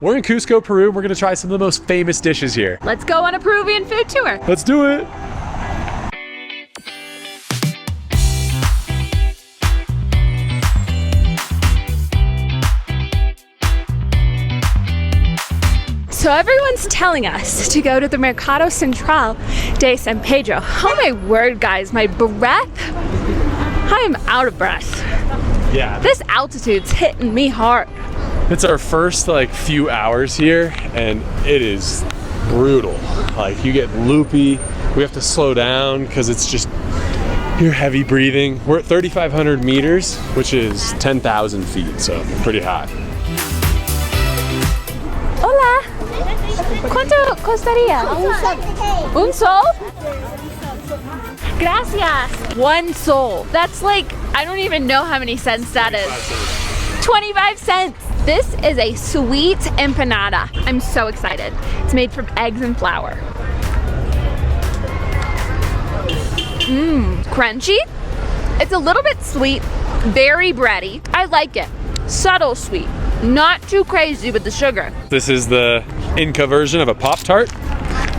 We're in Cuzco, Peru. We're gonna try some of the most famous dishes here. Let's go on a Peruvian food tour. Let's do it. So everyone's telling us to go to the Mercado Central de San Pedro. Oh my word, guys, my breath. I am out of breath. Yeah. This altitude's hitting me hard. It's our first like few hours here and it is brutal. Like you get loopy, we have to slow down because it's just, you're heavy breathing. We're at 3,500 meters, which is 10,000 feet, so pretty high. Hola. ¿Cuánto costaría? Un sol? Gracias. 1 sol. That's like, I don't even know how many cents that is. 25 cents. This is a sweet empanada. I'm so excited. It's made from eggs and flour. Mmm, crunchy. It's a little bit sweet, very bready. I like it. Subtle sweet, not too crazy with the sugar. This is the Inca version of a Pop-Tart.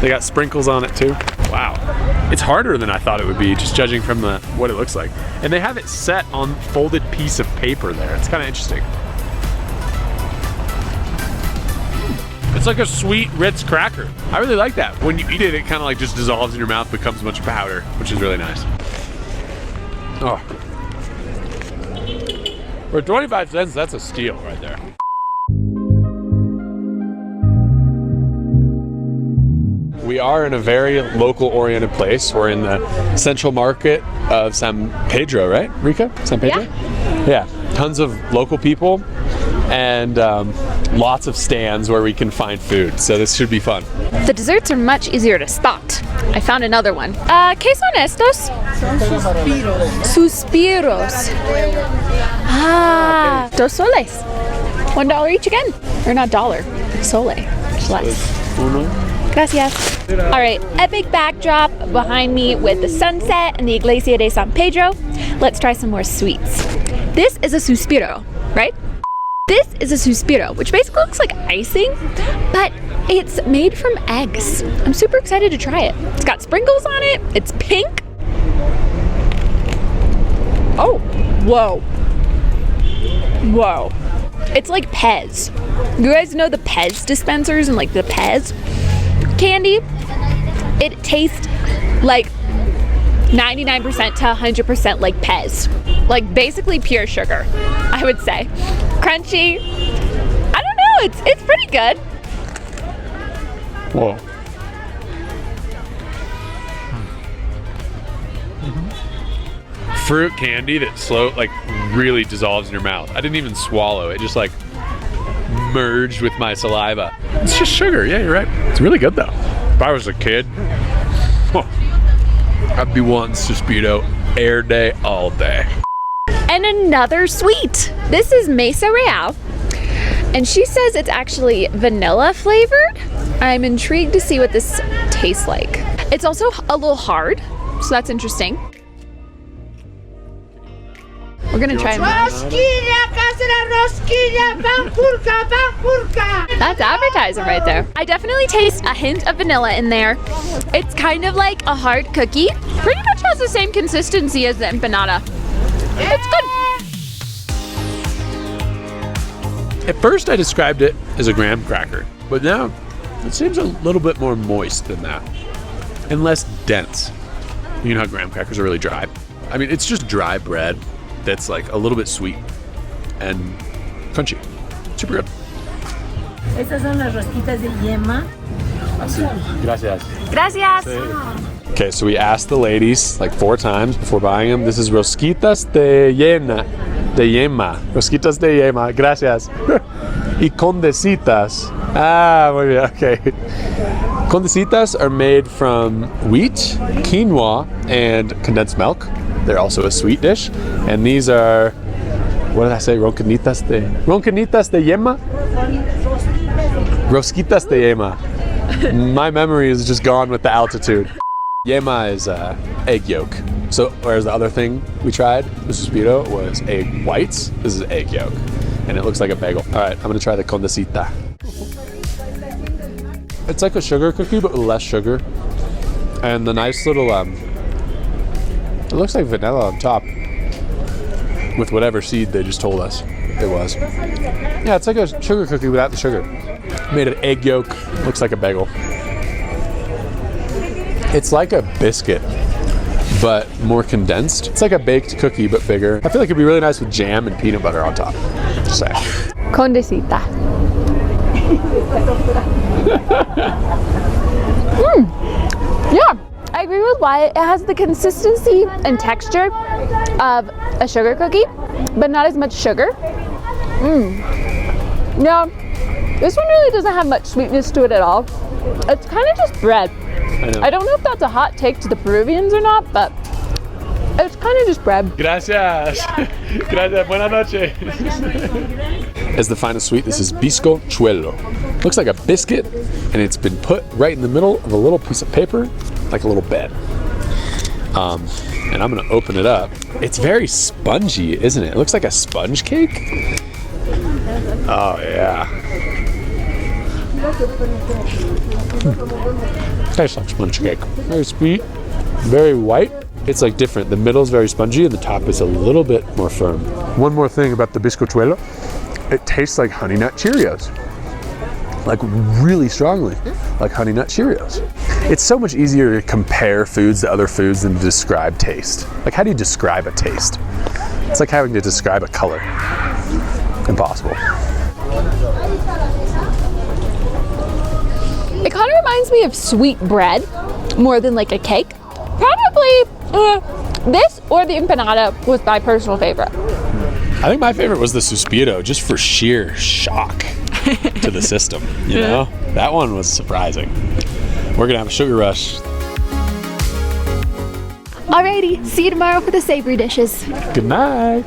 They got sprinkles on it too. Wow. It's harder than I thought it would be, just judging from what it looks like. And they have it set on folded piece of paper there. It's kind of interesting. It's like a sweet Ritz cracker. I really like that. When you eat it, it kind of like just dissolves in your mouth, becomes a bunch of powder, which is really nice. Oh. For 25 cents, that's a steal right there. We are in a very local-oriented place. We're in the central market of San Pedro, right, Reyka? San Pedro? Yeah. Tons of local people and lots of stands where we can find food. So this should be fun. The desserts are much easier to spot. I found another one. ¿Qué son estos? Son suspiros. Suspiros. Ah, 2 soles. $1 each again. Or not dollar, sole. Less. Gracias. All right, epic backdrop behind me with the sunset and the Iglesia de San Pedro. Let's try some more sweets. This is a suspiro, right? This is a suspiro, which basically looks like icing, but it's made from eggs. I'm super excited to try it. It's got sprinkles on it. It's pink. Oh, whoa. Whoa. It's like Pez. You guys know the Pez dispensers and like the Pez candy? It tastes like 99% to 100% like Pez. Like basically pure sugar, I would say. Crunchy. I don't know, it's pretty good. Whoa. Fruit candy that like really dissolves in your mouth. I didn't even swallow it, just like merged with my saliva. It's just sugar, yeah, you're right. It's really good though. If I was a kid, I'd be wanting Suspiro air day all day. And another sweet. This is Mesa Real. And she says it's actually vanilla flavored. I'm intrigued to see what this tastes like. It's also a little hard, so that's interesting. We're gonna try Rosquilla, casera, rosquilla, pampurka, pampurka. That's advertising right there. I definitely taste a hint of vanilla in there. It's kind of like a hard cookie. Pretty much has the same consistency as the empanada. It's good. At first I described it as a graham cracker, but now it seems a little bit more moist than that and less dense. You know how graham crackers are really dry? I mean, it's just dry bread that's like a little bit sweet and crunchy. Super good. Estas son las rosquitas de yema. Gracias. Gracias. Okay, so we asked the ladies like 4 times before buying them. This is rosquitas de yema. Rosquitas de yema. Gracias. Y condecitas. Ah, muy bien. Okay. Condecitas are made from wheat, quinoa, and condensed milk. They're also a sweet dish. And these are, what did I say? Ronquinitas de yema? Rosquitas de yema. My memory is just gone with the altitude. Yema is egg yolk. So, whereas the other thing we tried, the suspiro, was egg whites. This is egg yolk. And it looks like a bagel. All right, I'm gonna try the condecita. It's like a sugar cookie, but with less sugar. And the nice little, it looks like vanilla on top with whatever seed they just told us it was. Yeah, it's like a sugar cookie without the sugar. Made of egg yolk, looks like a bagel. It's like a biscuit, but more condensed. It's like a baked cookie, but bigger. I feel like it'd be really nice with jam and peanut butter on top. Just saying. Condesita. Yeah, I agree with Wyatt. It has the consistency and texture of a sugar cookie, but not as much sugar. No, this one really doesn't have much sweetness to it at all. It's kind of just bread. I don't know if that's a hot take to the Peruvians or not, but it's kind of just bread. Gracias. Gracias. Buenas noches. As the final sweet, this is bizcochuelo. Looks like a biscuit, and it's been put right in the middle of a little piece of paper, like a little bed. And I'm gonna open it up. It's very spongy, isn't it? It looks like a sponge cake. Oh yeah. Tastes like sponge cake. Very sweet, very white. It's like different. The middle is very spongy and the top is a little bit more firm. One more thing about the bizcochuelo, it tastes like Honey Nut Cheerios. Like really strongly, like Honey Nut Cheerios. It's so much easier to compare foods to other foods than to describe taste. Like how do you describe a taste? It's like having to describe a color. Impossible. It kind of reminds me of sweet bread more than like a cake. Probably this or the empanada was my personal favorite. I think my favorite was the suspiro, just for sheer shock to the system, you know? That one was surprising. We're gonna have a sugar rush. Alrighty, see you tomorrow for the savory dishes. Good night.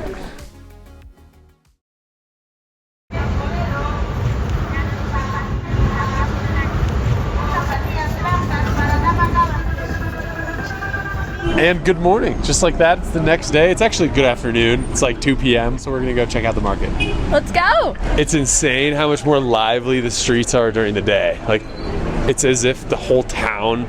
And good morning. Just like that, it's the next day. It's actually good afternoon. It's like 2 p.m., so we're gonna go check out the market. Let's go. It's insane how much more lively the streets are during the day. Like, it's as if the whole town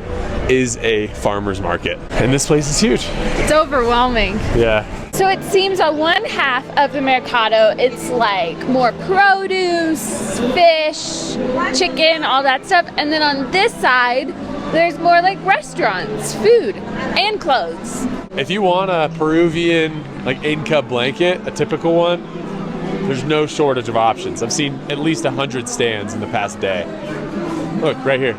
is a farmer's market. And this place is huge. It's overwhelming. Yeah. So it seems on one half of the mercado, it's like more produce, fish, chicken, all that stuff. And then on this side, there's more like restaurants, food, and clothes. If you want a Peruvian like Inca blanket, a typical one, there's no shortage of options. I've seen at least 100 stands in the past day. Look, right here.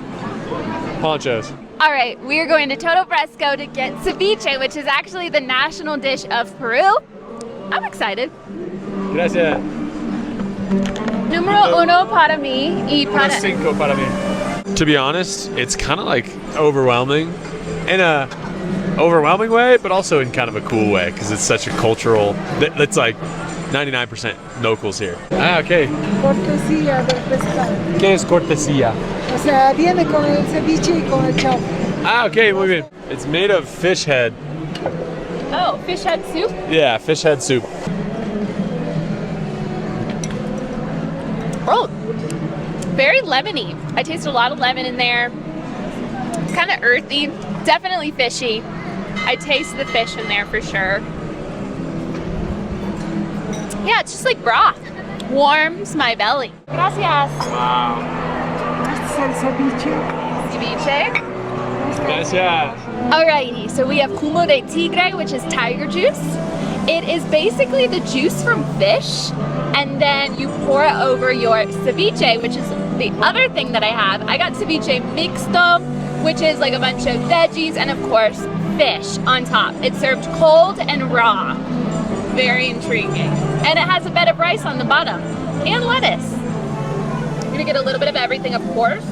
Ponchos. All right, we are going to Todo Fresco to get ceviche, which is actually the national dish of Peru. I'm excited. Gracias. Número uno para mí y para... Cinco para mí. To be honest, it's kind of like overwhelming in a overwhelming way, but also in kind of a cool way because it's such a cultural, it's like 99% locals here. Ah, okay. Cortesía del pescado. ¿Qué es cortesía? O sea, viene con el ceviche y con el chaufa. Ah, okay, muy bien. It's made of fish head. Oh, fish head soup? Yeah, fish head soup. Oh, very lemony. I taste a lot of lemon in there. It's kind of earthy, definitely fishy. I taste the fish in there for sure. Yeah, it's just like broth. Warms my belly. Gracias. Wow. Este es el ceviche. Ceviche. Gracias. Alrighty, so we have jugo de tigre, which is tiger juice. It is basically the juice from fish, and then you pour it over your ceviche, which is the other thing that I have. I got ceviche mixto, which is like a bunch of veggies and of course fish on top. It's served cold and raw. Very intriguing. And it has a bed of rice on the bottom and lettuce. You're gonna get a little bit of everything, of course.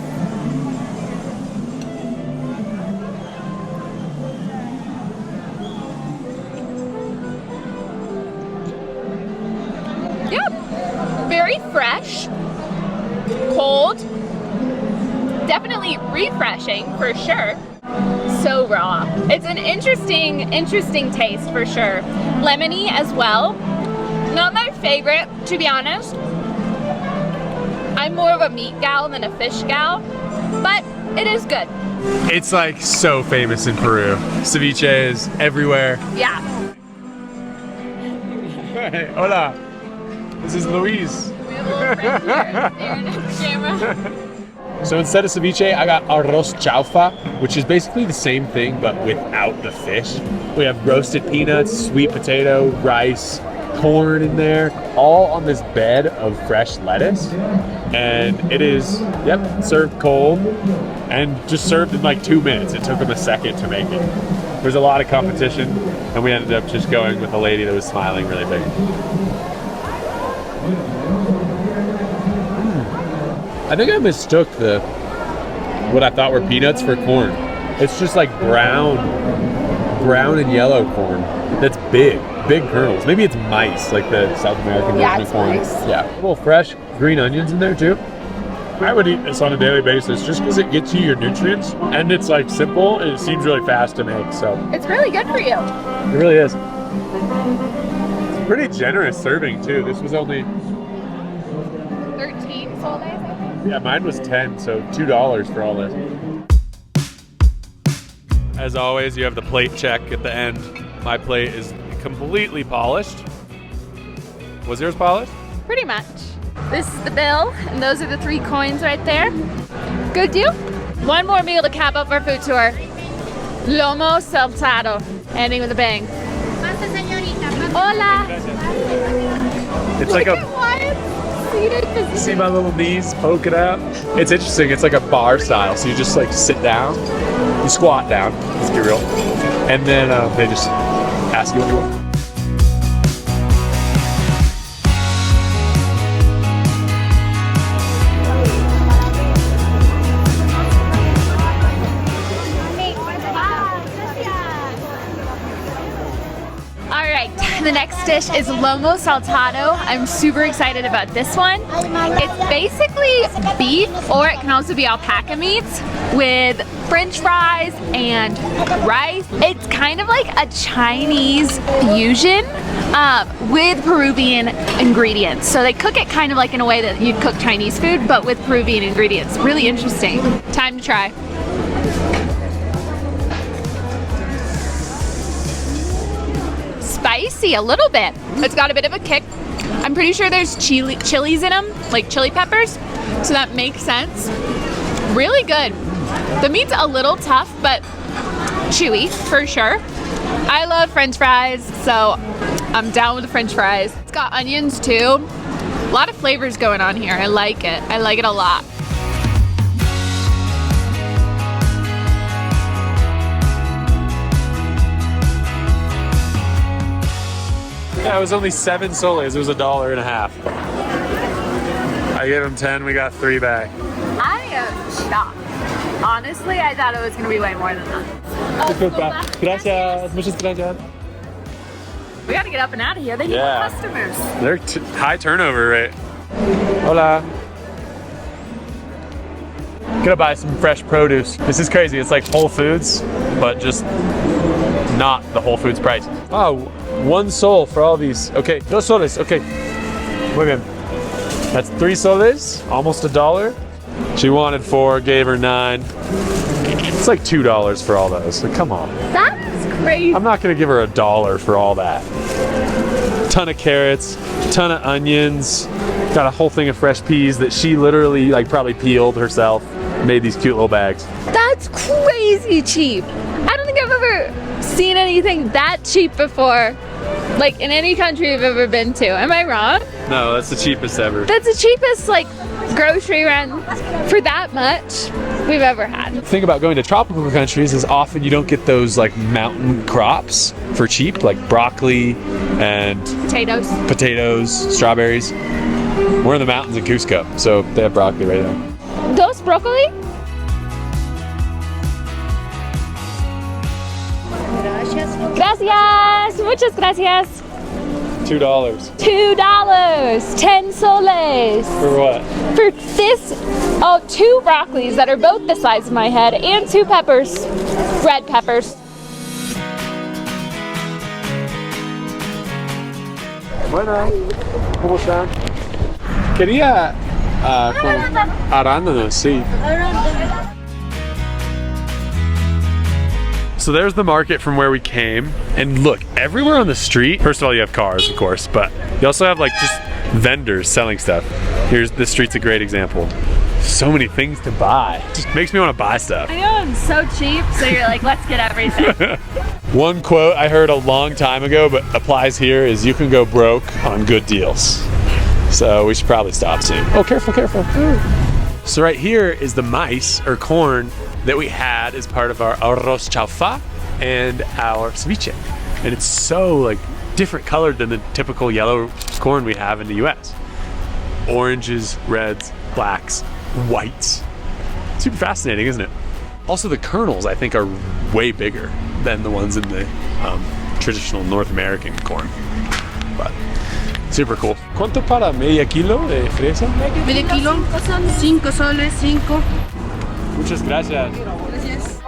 Yeah, very fresh, cold, definitely refreshing for sure. So raw. It's an interesting taste for sure. Lemony as well. Not my favorite, to be honest. I'm more of a meat gal than a fish gal, but it is good. It's like so famous in Peru. Ceviche is everywhere. Yeah. Hey, hola. This is Luis. We have a little friend here staring at the camera. So instead of ceviche, I got arroz chaufa, which is basically the same thing but without the fish. We have roasted peanuts, sweet potato, rice, corn in there, all on this bed of fresh lettuce. And it is, yep, served cold and just served in like 2 minutes. It took them a second to make it. There's a lot of competition, and we ended up just going with a lady that was smiling really big. I think I mistook what I thought were peanuts for corn. It's just like brown and yellow corn that's big kernels. Maybe it's mice, like the South American version of corn. Mice. Yeah, a little fresh green onions in there too. I would eat this on a daily basis just because it gets you your nutrients, and it's like simple and it seems really fast to make. So It's really good for you. it really is. It's pretty generous serving too. This was only 13 soles, I think. Yeah, mine was 10, so $2 for all this. As always, you have the plate check at the end. My plate is completely polished. Was yours polished? Pretty much. This is the bill, and those are the 3 coins right there. Good deal. One more meal to cap up our food tour. Lomo saltado. Ending with a bang. Hola. It's like Look a... at Wyatt seated 'cause he's See my little knees poking out? It's interesting. It's like a bar style. So you just like sit down, you squat down, let's be real, and then they just ask you what you want. The next dish is Lomo Saltado. I'm super excited about this one. It's basically beef, or it can also be alpaca meats with French fries and rice. It's kind of like a Chinese fusion with Peruvian ingredients. So they cook it kind of like in a way that you'd cook Chinese food, but with Peruvian ingredients. Really interesting. Time to try. Spicy a little bit. It's got a bit of a kick. I'm pretty sure there's chilies in them, like chili peppers, so that makes sense. Really good. The meat's a little tough, but chewy for sure. I love French fries, so I'm down with the French fries. It's got onions too. A lot of flavors going on here. I like it. I like it a lot. Yeah, it was only 7 soles. It was $1.50. I gave him 10. We got 3 back. I am shocked. Honestly, I thought it was going to be way more than that. Gracias. Muchas gracias. We got to get up and out of here. They need more customers. They're high turnover rate. Hola. Gonna buy some fresh produce. This is crazy. It's like Whole Foods, but just not the Whole Foods price. Oh, 1 sol for all these. Okay, 2 soles. Okay. Muy bien. That's 3 soles, almost $1. She wanted 4, gave her 9. It's like $2 for all those. Like, come on. That's crazy. I'm not gonna give her $1 for all that. Ton of carrots, ton of onions, got a whole thing of fresh peas that she literally like probably peeled herself, made these cute little bags. That's crazy cheap. I don't think I've ever seen anything that cheap before, like in any country I've ever been to. Am I wrong? No, that's the cheapest ever. That's the cheapest like grocery run for that much we've ever had. The thing about going to tropical countries is often you don't get those like mountain crops for cheap, like broccoli and potatoes, strawberries. We're in the mountains in Cuzco, so they have broccoli right now. Dos broccoli? Gracias, muchas gracias. $2. $2, 10 soles. For what? For this, 2 broccolis that are both the size of my head, and 2 peppers, red peppers. Bueno, ¿cómo están? Quería Con arándanos, sí. So there's the market from where we came, and look, everywhere on the street, first of all you have cars of course, but you also have like just vendors selling stuff. Here's, this street's a great example. So many things to buy. Just makes me want to buy stuff. I know, it's so cheap, so you're like, let's get everything. One quote I heard a long time ago but applies here is you can go broke on good deals. So we should probably stop soon. Oh, careful, careful. Ooh. So right here is the maize or corn that we had as part of our arroz chaufa and our ceviche. And it's so like different colored than the typical yellow corn we have in the US. Oranges, reds, blacks, whites. Super fascinating, isn't it? Also the kernels I think are way bigger than the ones in the traditional North American corn. But super cool. ¿Cuánto para media kilo de fresa? Medio kilo, 5 soles, 5. Muchas gracias. Gracias.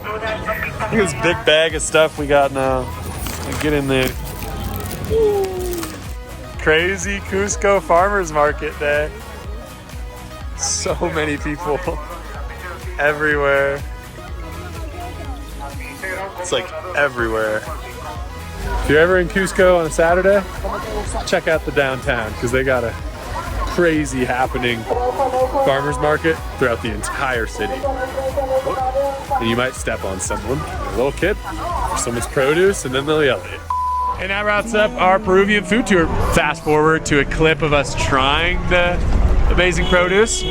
Look at this big bag of stuff we got now. Get in there. Crazy Cuzco Farmers Market Day. So many people everywhere. It's like everywhere. If you're ever in Cuzco on a Saturday, check out the downtown because they got a crazy happening farmers market throughout the entire city. And you might step on someone, a little kid, or someone's produce, and then they'll yell at you. And that wraps up our Peruvian food tour. Fast forward to a clip of us trying the amazing produce.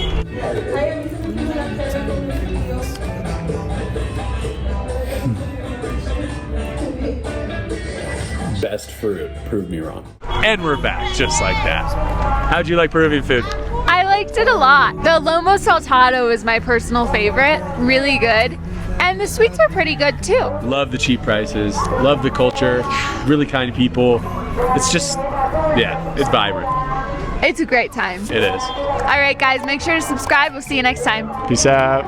Best fruit, prove me wrong. And we're back, just like that. How'd you like Peruvian food? I liked it a lot. The LOMO saltado is my personal favorite, really good. And the sweets are pretty good too. Love the cheap prices, love the culture, really kind people. It's just, yeah, it's vibrant. It's a great time. It is. All right, guys, make sure to subscribe. We'll see you next time. Peace out.